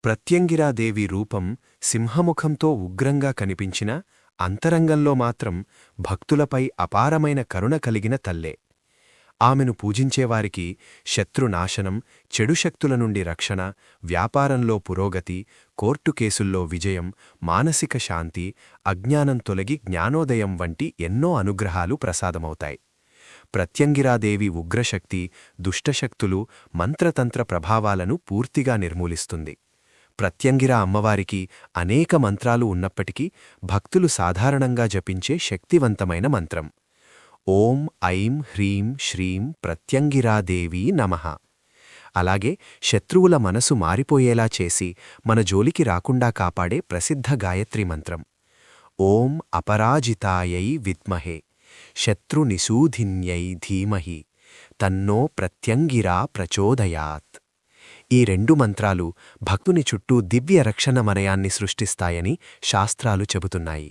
ప్రత్యంగిరాదేవి రూపం సింహముఖంతో ఉగ్రంగా కనిపించినా అంతరంగంలో మాత్రం భక్తులపై అపారమైన కరుణ కలిగిన తల్లే. ఆమెను పూజించేవారికి శత్రునాశనం, చెడుశక్తుల నుండి రక్షణ, వ్యాపారంలో పురోగతి, కోర్టు కేసుల్లో విజయం, మానసిక శాంతి, అజ్ఞానం తొలగి జ్ఞానోదయం వంటి ఎన్నో అనుగ్రహాలు ప్రసాదమవుతాయి. ప్రత్యంగిరాదేవి ఉగ్రశక్తి దుష్టశక్తులు, మంత్రతంత్ర ప్రభావాలను పూర్తిగా నిర్మూలిస్తుంది. ప్రత్యంగిరా అమ్మవారికి అనేక మంత్రాలు ఉన్నప్పటికీ భక్తులు సాధారణంగా జపించే శక్తివంతమైన మంత్రం ఓం ఐం హ్రీం శ్రీం ప్రత్యంగిరాదేవీ నమః. అలాగే శత్రువుల మనసు మారిపోయేలా చేసి మన జోలికి రాకుండా కాపాడే ప్రసిద్ధ గాయత్రి మంత్రం ఓం అపరాజితాయై విద్మహే శత్రునిషూధిన్యై ధీమహి తన్నో ప్రత్యంగిరా ప్రచోదయాత్. ఈ రెండు మంత్రాలు భక్తుని చుట్టూ దివ్య రక్షణ వలయాన్ని సృష్టిస్తాయని శాస్త్రాలు చెబుతున్నాయి.